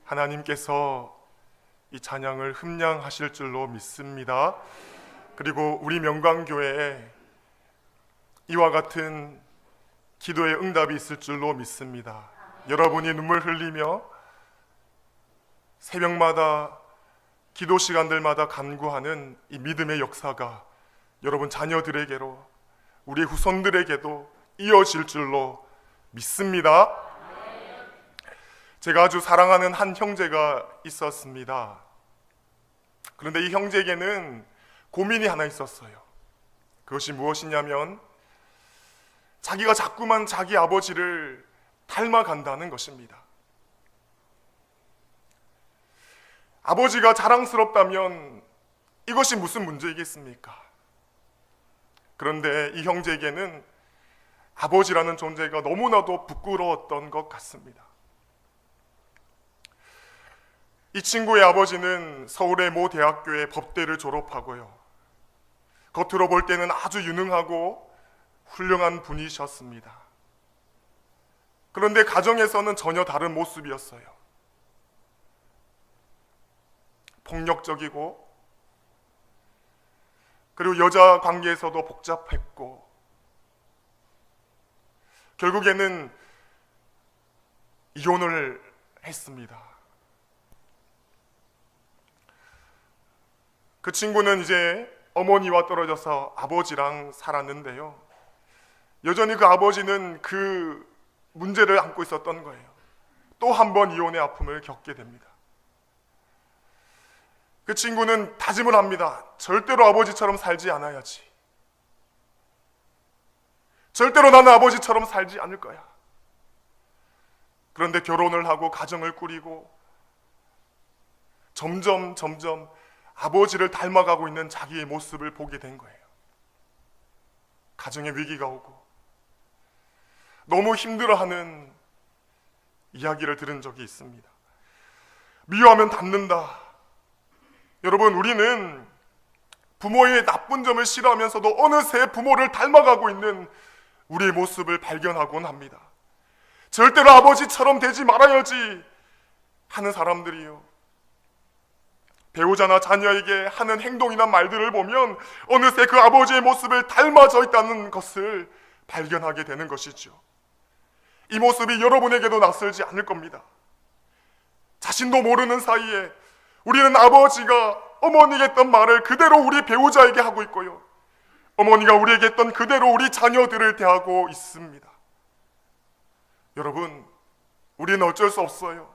하나님께서 이 찬양을 흠량하실 줄로 믿습니다. 그리고 우리 명광교회에 이와 같은 기도의 응답이 있을 줄로 믿습니다. 여러분이 눈물 흘리며 새벽마다 기도 시간들마다 간구하는 이 믿음의 역사가 여러분 자녀들에게로, 우리 후손들에게도 이어질 줄로 믿습니다. 제가 아주 사랑하는 한 형제가 있었습니다. 그런데 이 형제에게는 고민이 하나 있었어요. 그것이 무엇이냐면 자기가 자꾸만 자기 아버지를 닮아간다는 것입니다. 아버지가 자랑스럽다면 이것이 무슨 문제이겠습니까? 그런데 이 형제에게는 아버지라는 존재가 너무나도 부끄러웠던 것 같습니다. 이 친구의 아버지는 서울의 모 대학교의 법대를 졸업하고요, 겉으로 볼 때는 아주 유능하고 훌륭한 분이셨습니다. 그런데 가정에서는 전혀 다른 모습이었어요. 폭력적이고, 그리고 여자 관계에서도 복잡했고, 결국에는 이혼을 했습니다. 그 친구는 이제 어머니와 떨어져서 아버지랑 살았는데요, 여전히 그 아버지는 그 문제를 안고 있었던 거예요. 또 한 번 이혼의 아픔을 겪게 됩니다. 그 친구는 다짐을 합니다. 절대로 아버지처럼 살지 않아야지. 절대로 나는 아버지처럼 살지 않을 거야. 그런데 결혼을 하고 가정을 꾸리고 점점 아버지를 닮아가고 있는 자기의 모습을 보게 된 거예요. 가정에 위기가 오고 너무 힘들어하는 이야기를 들은 적이 있습니다. 미워하면 닮는다. 여러분, 우리는 부모의 나쁜 점을 싫어하면서도 어느새 부모를 닮아가고 있는 우리의 모습을 발견하곤 합니다. 절대로 아버지처럼 되지 말아야지 하는 사람들이요, 배우자나 자녀에게 하는 행동이나 말들을 보면 어느새 그 아버지의 모습을 닮아져 있다는 것을 발견하게 되는 것이죠. 이 모습이 여러분에게도 낯설지 않을 겁니다. 자신도 모르는 사이에 우리는 아버지가 어머니에게 했던 말을 그대로 우리 배우자에게 하고 있고요, 어머니가 우리에게 했던 그대로 우리 자녀들을 대하고 있습니다. 여러분, 우리는 어쩔 수 없어요.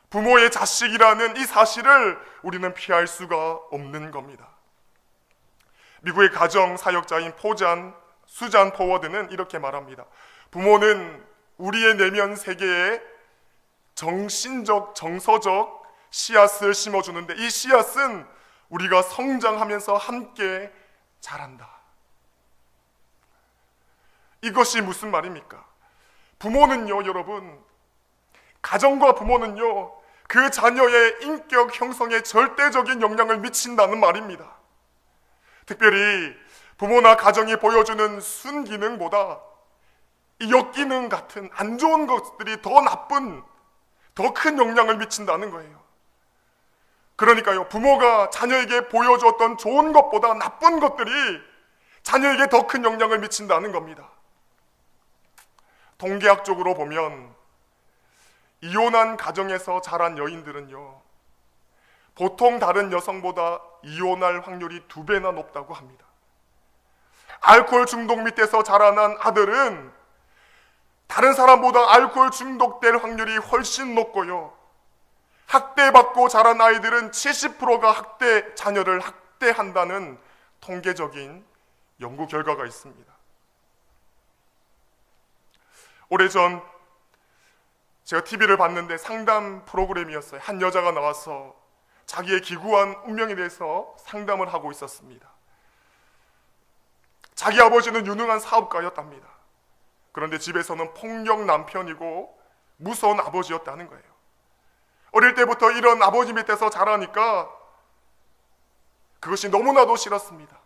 부모의 자식이라는 이 사실을 우리는 피할 수가 없는 겁니다. 미국의 가정 사역자인 수잔 포워드는 이렇게 말합니다. 부모는 우리의 내면 세계에 정신적, 정서적 씨앗을 심어주는데 이 씨앗은 우리가 성장하면서 함께 자란다. 이것이 무슨 말입니까? 부모는요, 여러분, 가정과 부모는요, 그 자녀의 인격 형성에 절대적인 영향을 미친다는 말입니다. 특별히 부모나 가정이 보여주는 순기능보다 이 역기능 같은 안 좋은 것들이 더 큰 영향을 미친다는 거예요. 그러니까요, 부모가 자녀에게 보여주었던 좋은 것보다 나쁜 것들이 자녀에게 더 큰 영향을 미친다는 겁니다. 통계학적으로 보면 이혼한 가정에서 자란 여인들은요, 보통 다른 여성보다 이혼할 확률이 2배나 높다고 합니다. 알코올 중독 밑에서 자라난 아들은 다른 사람보다 알코올 중독될 확률이 훨씬 높고요, 학대받고 자란 아이들은 70%가 자녀를 학대한다는 통계적인 연구 결과가 있습니다. 오래전 제가 TV를 봤는데 상담 프로그램이었어요. 한 여자가 나와서 자기의 기구한 운명에 대해서 상담을 하고 있었습니다. 자기 아버지는 유능한 사업가였답니다. 그런데 집에서는 폭력 남편이고 무서운 아버지였다는 거예요. 어릴 때부터 이런 아버지 밑에서 자라니까 그것이 너무나도 싫었습니다.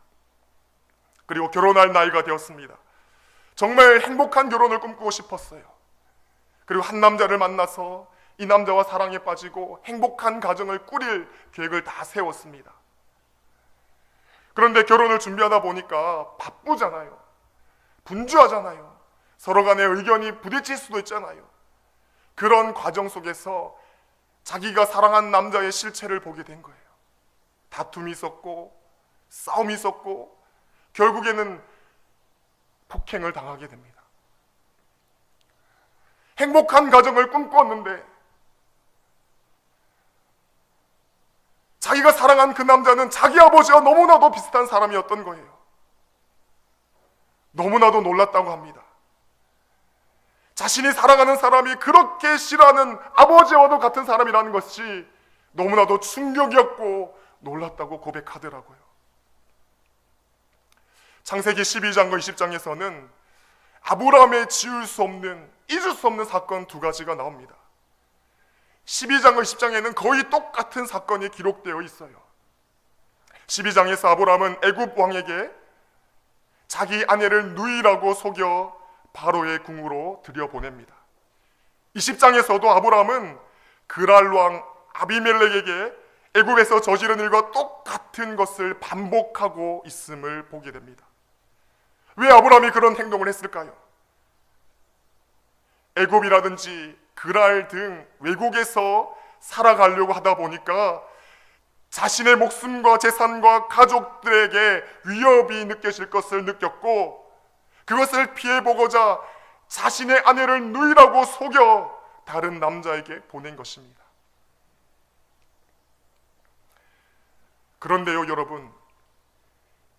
그리고 결혼할 나이가 되었습니다. 정말 행복한 결혼을 꿈꾸고 싶었어요. 그리고 한 남자를 만나서 이 남자와 사랑에 빠지고 행복한 가정을 꾸릴 계획을 다 세웠습니다. 그런데 결혼을 준비하다 보니까 바쁘잖아요. 분주하잖아요. 서로 간의 의견이 부딪힐 수도 있잖아요. 그런 과정 속에서 자기가 사랑한 남자의 실체를 보게 된 거예요. 다툼이 있었고 싸움이 있었고 결국에는 폭행을 당하게 됩니다. 행복한 가정을 꿈꿨는데 자기가 사랑한 그 남자는 자기 아버지와 너무나도 비슷한 사람이었던 거예요. 너무나도 놀랐다고 합니다. 자신이 사랑하는 사람이 그렇게 싫어하는 아버지와도 같은 사람이라는 것이 너무나도 충격이었고 놀랐다고 고백하더라고요. 창세기 12장과 20장에서는 아브라함의 지울 수 없는, 잊을 수 없는 사건 두 가지가 나옵니다. 12장과 20장에는 거의 똑같은 사건이 기록되어 있어요. 12장에서 아브라함은 애굽 왕에게 자기 아내를 누이라고 속여 바로의 궁으로 들여보냅니다. 20장에서도 아브라함은 그랄 왕 아비멜렉에게 애굽에서 저지른 일과 똑같은 것을 반복하고 있음을 보게 됩니다. 왜 아브라함이 그런 행동을 했을까요? 애굽이라든지 그랄 등 외국에서 살아가려고 하다 보니까 자신의 목숨과 재산과 가족들에게 위협이 느껴질 것을 느꼈고 그것을 피해보고자 자신의 아내를 누이라고 속여 다른 남자에게 보낸 것입니다. 그런데요 여러분,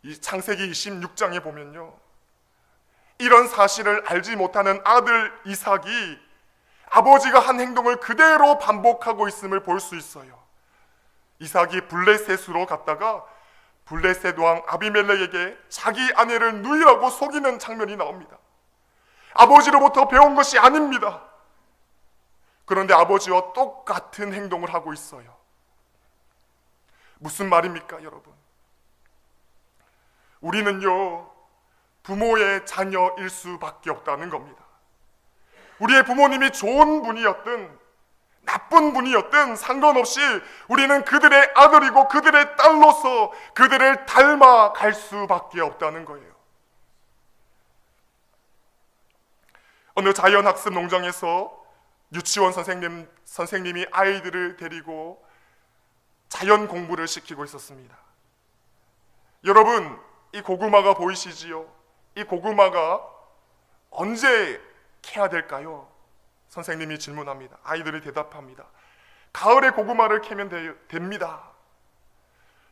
이 창세기 26장에 보면요, 이런 사실을 알지 못하는 아들 이삭이 아버지가 한 행동을 그대로 반복하고 있음을 볼 수 있어요. 이삭이 블레셋으로 갔다가 블레셋 왕 아비멜렉에게 자기 아내를 누이라고 속이는 장면이 나옵니다. 아버지로부터 배운 것이 아닙니다. 그런데 아버지와 똑같은 행동을 하고 있어요. 무슨 말입니까 여러분? 우리는요 부모의 자녀일 수밖에 없다는 겁니다. 우리의 부모님이 좋은 분이었든 나쁜 분이었든 상관없이 우리는 그들의 아들이고 그들의 딸로서 그들을 닮아갈 수밖에 없다는 거예요. 어느 자연학습 농장에서 유치원 선생님이 아이들을 데리고 자연 공부를 시키고 있었습니다. 여러분, 이 고구마가 보이시지요? 이 고구마가 언제 캐야 될까요? 선생님이 질문합니다. 아이들이 대답합니다. 가을에 고구마를 캐면 됩니다.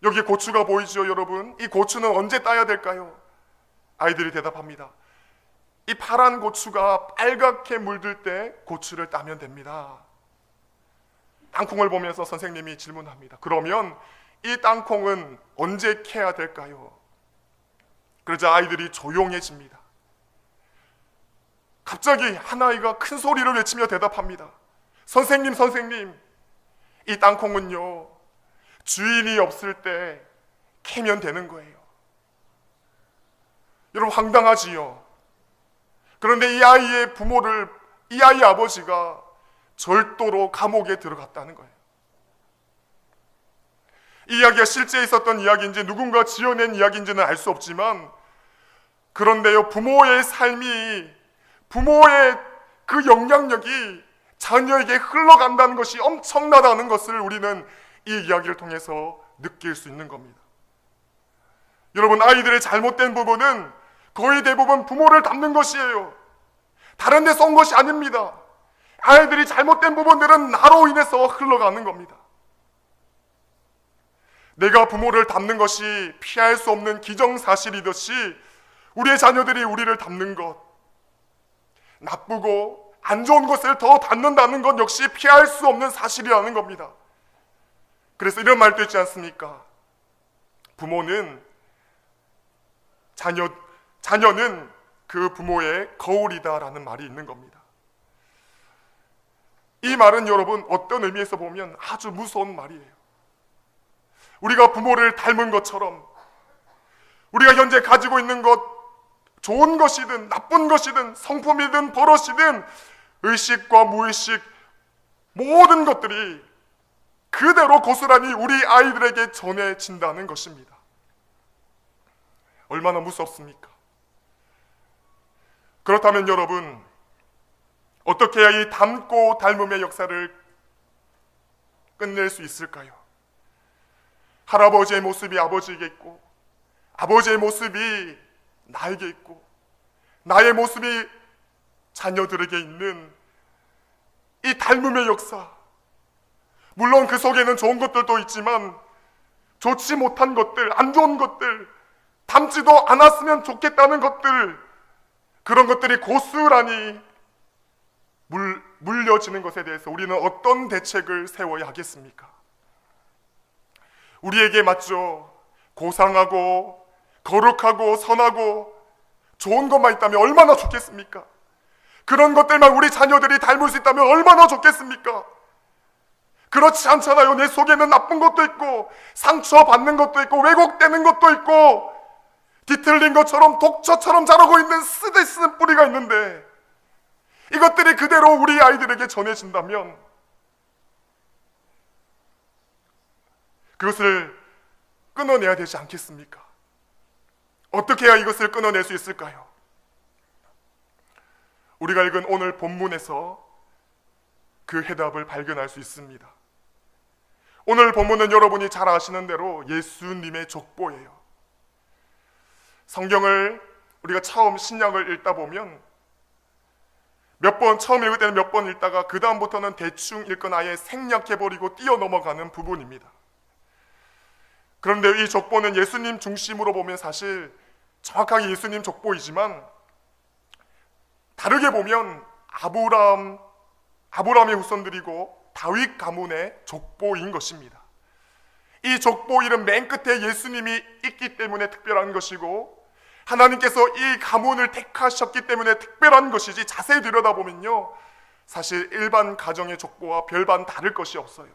여기 고추가 보이죠 여러분? 이 고추는 언제 따야 될까요? 아이들이 대답합니다. 이 파란 고추가 빨갛게 물들 때 고추를 따면 됩니다. 땅콩을 보면서 선생님이 질문합니다. 그러면 이 땅콩은 언제 캐야 될까요? 그러자 아이들이 조용해집니다. 갑자기 한 아이가 큰 소리를 외치며 대답합니다. 선생님, 이 땅콩은요 주인이 없을 때 캐면 되는 거예요. 여러분 황당하지요? 그런데 이 아이의 아버지가 절도로 감옥에 들어갔다는 거예요. 이 이야기가 실제 있었던 이야기인지 누군가 지어낸 이야기인지는 알 수 없지만, 그런데요 부모의 삶이, 부모의 그 영향력이 자녀에게 흘러간다는 것이 엄청나다는 것을 우리는 이 이야기를 통해서 느낄 수 있는 겁니다. 여러분, 아이들의 잘못된 부분은 거의 대부분 부모를 닮는 것이에요. 다른 데서 온 것이 아닙니다. 아이들이 잘못된 부분들은 나로 인해서 흘러가는 겁니다. 내가 부모를 닮는 것이 피할 수 없는 기정사실이듯이 우리의 자녀들이 우리를 닮는 것, 나쁘고 안 좋은 것을 더 닮는다는 것 역시 피할 수 없는 사실이라는 겁니다. 그래서 이런 말도 있지 않습니까? 부모는 자녀는 그 부모의 거울이다라는 말이 있는 겁니다. 이 말은 여러분 어떤 의미에서 보면 아주 무서운 말이에요. 우리가 부모를 닮은 것처럼 우리가 현재 가지고 있는 것, 좋은 것이든 나쁜 것이든 성품이든 버릇이든 의식과 무의식 모든 것들이 그대로 고스란히 우리 아이들에게 전해진다는 것입니다. 얼마나 무섭습니까? 그렇다면 여러분, 어떻게 해야 이 닮고 닮음의 역사를 끝낼 수 있을까요? 할아버지의 모습이 아버지에게 있고, 아버지의 모습이 나에게 있고, 나의 모습이 자녀들에게 있는 이 닮음의 역사. 물론 그 속에는 좋은 것들도 있지만 좋지 못한 것들, 안 좋은 것들, 닮지도 않았으면 좋겠다는 것들, 그런 것들이 고스란히 물려지는 것에 대해서 우리는 어떤 대책을 세워야 하겠습니까? 우리에게 맞죠? 고상하고 거룩하고 선하고 좋은 것만 있다면 얼마나 좋겠습니까? 그런 것들만 우리 자녀들이 닮을 수 있다면 얼마나 좋겠습니까? 그렇지 않잖아요. 내 속에는 나쁜 것도 있고, 상처받는 것도 있고, 왜곡되는 것도 있고, 뒤틀린 것처럼 독처처럼 자라고 있는 쓰디쓴 뿌리가 있는데, 이것들이 그대로 우리 아이들에게 전해진다면 그것을 끊어내야 되지 않겠습니까? 어떻게 해야 이것을 끊어낼 수 있을까요? 우리가 읽은 오늘 본문에서 그 해답을 발견할 수 있습니다. 오늘 본문은 여러분이 잘 아시는 대로 예수님의 족보예요. 성경을 우리가 처음 신약을 읽다 보면 처음 읽을 때는 몇 번 읽다가 그 다음부터는 대충 읽거나 아예 생략해버리고 뛰어넘어가는 부분입니다. 그런데 이 족보는 예수님 중심으로 보면 사실 정확하게 예수님 족보이지만 다르게 보면 아브라함의 후손들이고 다윗 가문의 족보인 것입니다. 이 족보 이름 맨 끝에 예수님이 있기 때문에 특별한 것이고, 하나님께서 이 가문을 택하셨기 때문에 특별한 것이지, 자세히 들여다보면요 사실 일반 가정의 족보와 별반 다를 것이 없어요.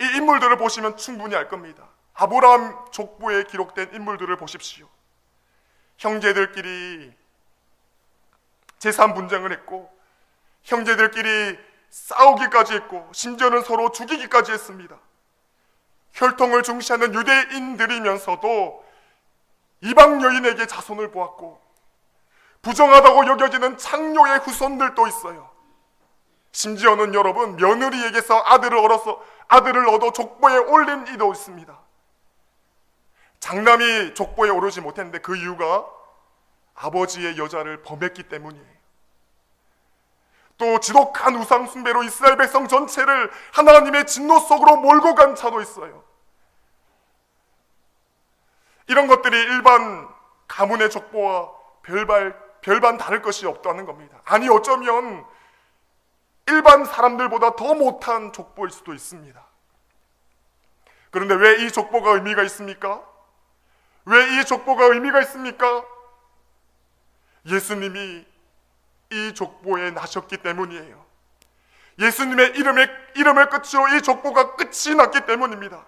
이 인물들을 보시면 충분히 알 겁니다. 아브라함 족보에 기록된 인물들을 보십시오. 형제들끼리 재산 분쟁을 했고, 형제들끼리 싸우기까지 했고, 심지어는 서로 죽이기까지 했습니다. 혈통을 중시하는 유대인들이면서도 이방 여인에게 자손을 보았고, 부정하다고 여겨지는 창녀의 후손들도 있어요. 심지어는 여러분, 며느리에게서 아들을 얻어 족보에 올린 이도 있습니다. 장남이 족보에 오르지 못했는데 그 이유가 아버지의 여자를 범했기 때문이에요. 또 지독한 우상 숭배로 이스라엘 백성 전체를 하나님의 진노 속으로 몰고 간 자도 있어요. 이런 것들이 일반 가문의 족보와 별반 다를 것이 없다는 겁니다. 아니, 어쩌면 일반 사람들보다 더 못한 족보일 수도 있습니다. 그런데 왜 이 족보가 의미가 있습니까? 왜 이 족보가 의미가 있습니까? 예수님이 이 족보에 나셨기 때문이에요. 예수님의 이름을 끝으로 이 족보가 끝이 났기 때문입니다.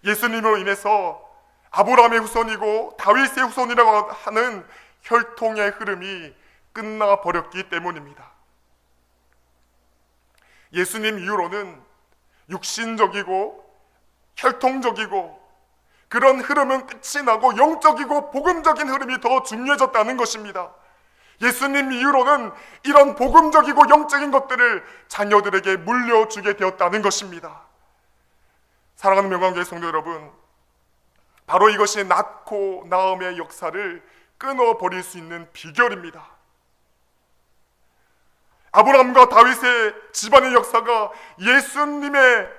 예수님으로 인해서 아브라함의 후손이고 다윗의 후손이라고 하는 혈통의 흐름이 끝나버렸기 때문입니다. 예수님 이후로는 육신적이고 혈통적이고 그런 흐름은 끝이 나고 영적이고 복음적인 흐름이 더 중요해졌다는 것입니다. 예수님 이후로는 이런 복음적이고 영적인 것들을 자녀들에게 물려주게 되었다는 것입니다. 사랑하는 명광교회 성도 여러분, 바로 이것이 낳고 낳음의 역사를 끊어버릴 수 있는 비결입니다. 아브라함과 다윗의 집안의 역사가 예수님의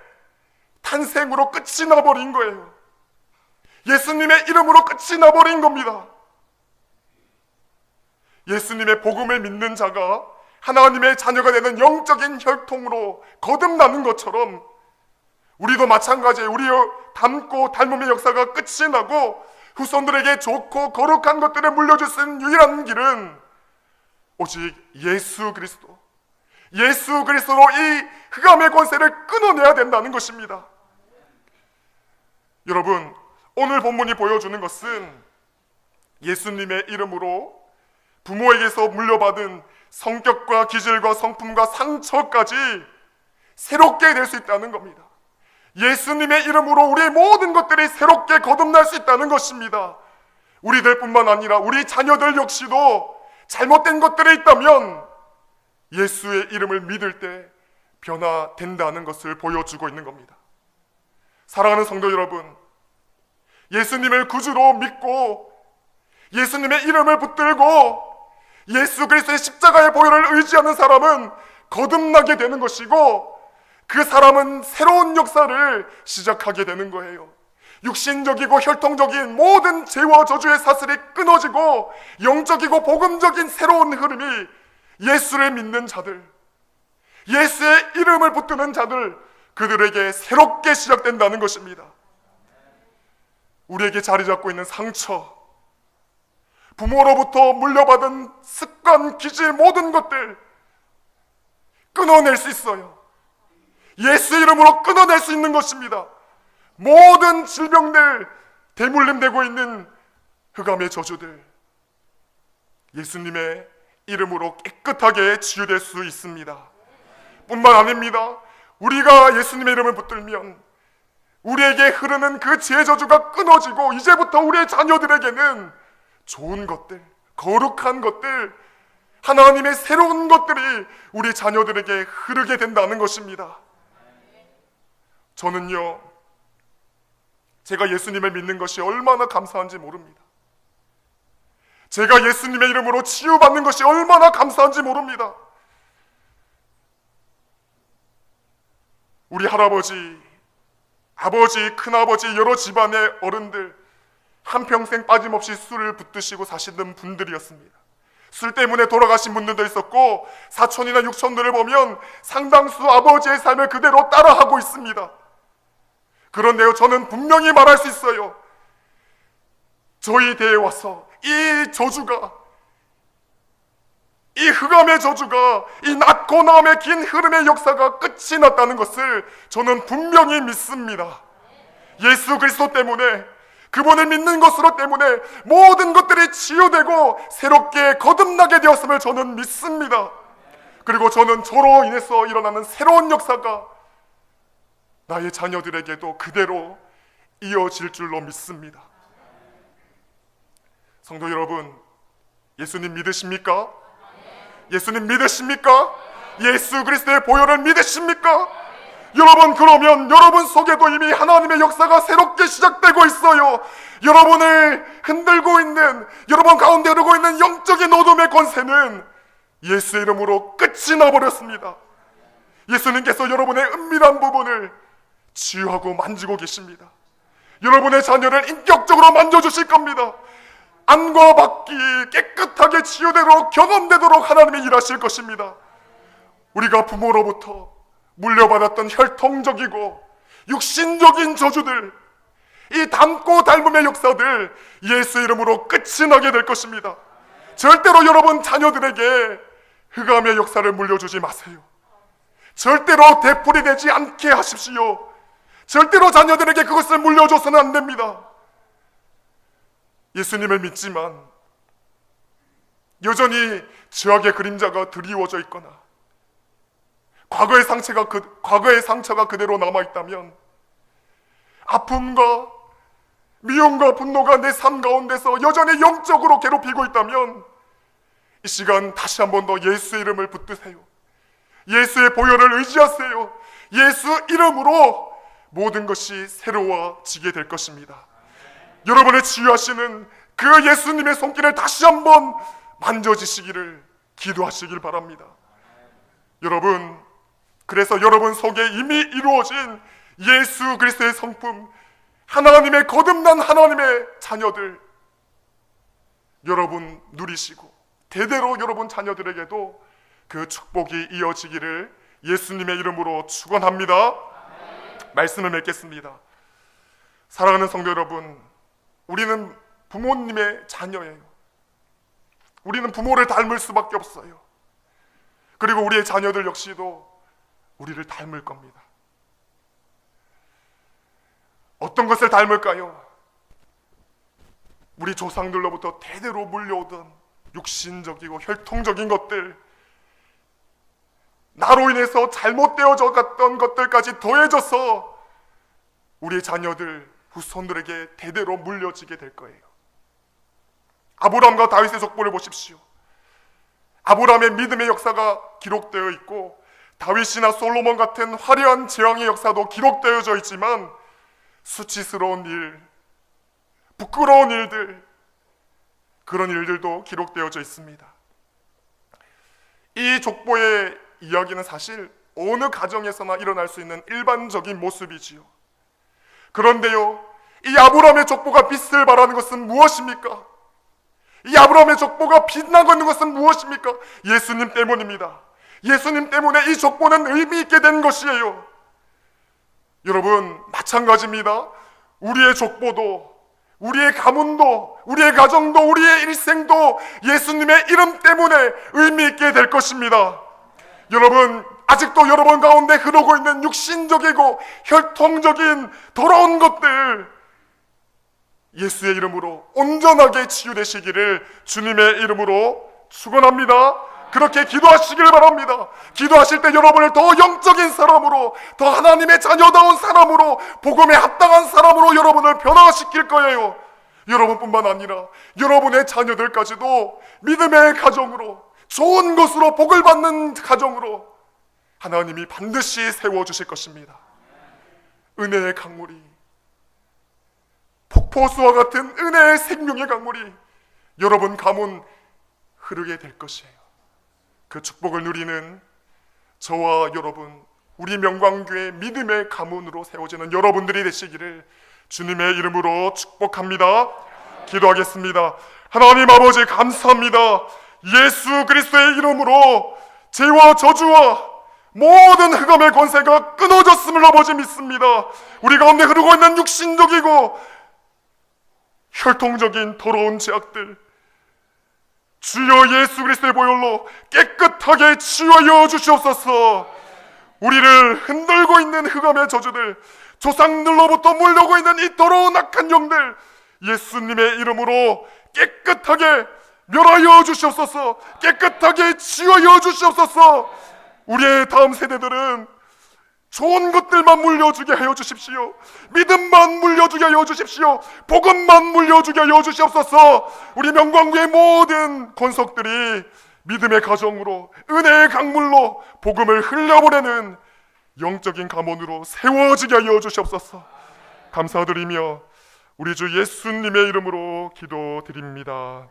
탄생으로 끝이 나버린 거예요. 예수님의 이름으로 끝이 나버린 겁니다. 예수님의 복음을 믿는 자가 하나님의 자녀가 되는 영적인 혈통으로 거듭나는 것처럼 우리도 마찬가지예요. 우리의 닮고 닮음의 역사가 끝이 나고 후손들에게 좋고 거룩한 것들을 물려줄 수 있는 유일한 길은 오직 예수 그리스도로 이 흑암의 권세를 끊어내야 된다는 것입니다. 여러분, 오늘 본문이 보여주는 것은 예수님의 이름으로 부모에게서 물려받은 성격과 기질과 성품과 상처까지 새롭게 될 수 있다는 겁니다. 예수님의 이름으로 우리의 모든 것들이 새롭게 거듭날 수 있다는 것입니다. 우리들뿐만 아니라 우리 자녀들 역시도 잘못된 것들이 있다면 예수의 이름을 믿을 때 변화된다는 것을 보여주고 있는 겁니다. 사랑하는 성도 여러분, 예수님을 구주로 믿고 예수님의 이름을 붙들고 예수 그리스도의 십자가의 보혈을 의지하는 사람은 거듭나게 되는 것이고, 그 사람은 새로운 역사를 시작하게 되는 거예요. 육신적이고 혈통적인 모든 죄와 저주의 사슬이 끊어지고 영적이고 복음적인 새로운 흐름이 예수를 믿는 자들, 예수의 이름을 붙드는 자들, 그들에게 새롭게 시작된다는 것입니다. 우리에게 자리 잡고 있는 상처, 부모로부터 물려받은 습관, 기질, 모든 것들 끊어낼 수 있어요. 예수 이름으로 끊어낼 수 있는 것입니다. 모든 질병들, 대물림되고 있는 흑암의 저주들, 예수님의 이름으로 깨끗하게 치유될 수 있습니다. 뿐만 아닙니다. 우리가 예수님의 이름을 붙들면 우리에게 흐르는 그 지혜 저주가 끊어지고 이제부터 우리의 자녀들에게는 좋은 것들, 거룩한 것들, 하나님의 새로운 것들이 우리 자녀들에게 흐르게 된다는 것입니다. 저는요, 제가 예수님을 믿는 것이 얼마나 감사한지 모릅니다. 제가 예수님의 이름으로 치유받는 것이 얼마나 감사한지 모릅니다. 우리 할아버지, 아버지, 큰아버지, 여러 집안의 어른들 한평생 빠짐없이 술을 붙드시고 사시는 분들이었습니다. 술 때문에 돌아가신 분들도 있었고, 사촌이나 육촌들을 보면 상당수 아버지의 삶을 그대로 따라하고 있습니다. 그런데요, 저는 분명히 말할 수 있어요. 저희 대에 와서 이 저주가, 이 흑암의 저주가, 이 낮고 나음의 긴 흐름의 역사가 끝이 났다는 것을 저는 분명히 믿습니다. 예수 그리스도 때문에, 그분을 믿는 것으로 때문에 모든 것들이 치유되고 새롭게 거듭나게 되었음을 저는 믿습니다. 그리고 저는 저로 인해서 일어나는 새로운 역사가 나의 자녀들에게도 그대로 이어질 줄로 믿습니다. 성도 여러분, 예수님 믿으십니까? 예수님 믿으십니까? 예수 그리스도의 보혈을 믿으십니까? 여러분, 그러면 여러분 속에도 이미 하나님의 역사가 새롭게 시작되고 있어요. 여러분을 흔들고 있는, 여러분 가운데 흐르고 있는 영적인 어둠의 권세는 예수의 이름으로 끝이 나버렸습니다. 예수님께서 여러분의 은밀한 부분을 치유하고 만지고 계십니다. 여러분의 자녀를 인격적으로 만져주실 겁니다. 안과 밖이 깨끗하게 치유되도록, 경험되도록 하나님이 일하실 것입니다. 우리가 부모로부터 물려받았던 혈통적이고 육신적인 저주들, 이 닮고 닮음의 역사들 예수 이름으로 끝이 나게 될 것입니다. 절대로 여러분 자녀들에게 흑암의 역사를 물려주지 마세요. 절대로 되풀이 되지 않게 하십시오. 절대로 자녀들에게 그것을 물려줘서는 안 됩니다. 예수님을 믿지만 여전히 죄악의 그림자가 드리워져 있거나 과거의 상처가 그대로 남아있다면, 아픔과 미움과 분노가 내 삶 가운데서 여전히 영적으로 괴롭히고 있다면, 이 시간 다시 한 번 더 예수의 이름을 붙드세요. 예수의 보혈을 의지하세요. 예수 이름으로 모든 것이 새로워지게 될 것입니다. 여러분을 치유하시는 그 예수님의 손길을 다시 한번 만져지시기를 기도하시길 바랍니다. 여러분, 그래서 여러분 속에 이미 이루어진 예수 그리스도의 성품, 하나님의 거듭난 하나님의 자녀들, 여러분 누리시고 대대로 여러분 자녀들에게도 그 축복이 이어지기를 예수님의 이름으로 축원합니다. 말씀을 맺겠습니다. 사랑하는 성도 여러분, 우리는 부모님의 자녀예요. 우리는 부모를 닮을 수밖에 없어요. 그리고 우리의 자녀들 역시도 우리를 닮을 겁니다. 어떤 것을 닮을까요? 우리 조상들로부터 대대로 물려오던 육신적이고 혈통적인 것들, 나로 인해서 잘못되어져 갔던 것들까지 더해져서 우리의 자녀들, 후손들에게 대대로 물려지게 될 거예요. 아브라함과 다윗의 족보를 보십시오. 아브라함의 믿음의 역사가 기록되어 있고 다윗이나 솔로몬 같은 화려한 재앙의 역사도 기록되어져 있지만 수치스러운 일, 부끄러운 일들, 그런 일들도 기록되어져 있습니다. 이 족보의 이야기는 사실 어느 가정에서나 일어날 수 있는 일반적인 모습이지요. 그런데요, 이 아브라함의 족보가 빛을 발하는 것은 무엇입니까? 이 아브라함의 족보가 빛나고 있는 것은 무엇입니까? 예수님 때문입니다. 예수님 때문에 이 족보는 의미 있게 된 것이에요. 여러분, 마찬가지입니다. 우리의 족보도, 우리의 가문도, 우리의 가정도, 우리의 일생도 예수님의 이름 때문에 의미 있게 될 것입니다. 여러분, 아직도 여러분 가운데 흐르고 있는 육신적이고 혈통적인 더러운 것들, 예수의 이름으로 온전하게 치유되시기를 주님의 이름으로 축원합니다. 그렇게 기도하시길 바랍니다. 기도하실 때 여러분을 더 영적인 사람으로, 더 하나님의 자녀다운 사람으로, 복음에 합당한 사람으로 여러분을 변화시킬 거예요. 여러분뿐만 아니라 여러분의 자녀들까지도 믿음의 가정으로, 좋은 것으로 복을 받는 가정으로 하나님이 반드시 세워주실 것입니다. 은혜의 강물이, 폭포수와 같은 은혜의 생명의 강물이 여러분 가문 흐르게 될 것이에요. 그 축복을 누리는 저와 여러분, 우리 명광교회 믿음의 가문으로 세워지는 여러분들이 되시기를 주님의 이름으로 축복합니다. 기도하겠습니다. 하나님 아버지, 감사합니다. 예수 그리스도의 이름으로 죄와 저주와 모든 흑암의 권세가 끊어졌음을 아버지 믿습니다. 우리 가운데 흐르고 있는 육신적이고 혈통적인 더러운 죄악들, 주여 예수 그리스도의 보혈로 깨끗하게 치유하여 주시옵소서. 우리를 흔들고 있는 흑암의 저주들, 조상들로부터 물려오고 있는 이 더러운 악한 영들, 예수님의 이름으로 깨끗하게 멸하여 주시옵소서. 깨끗하게 치유하여 주시옵소서. 우리의 다음 세대들은 좋은 것들만 물려주게 하여 주십시오. 믿음만 물려주게 하여 주십시오. 복음만 물려주게 하여 주시옵소서. 우리 명광구의 모든 권속들이 믿음의 가정으로, 은혜의 강물로 복음을 흘려보내는 영적인 가문으로 세워지게 하여 주시옵소서. 감사드리며 우리 주 예수님의 이름으로 기도드립니다.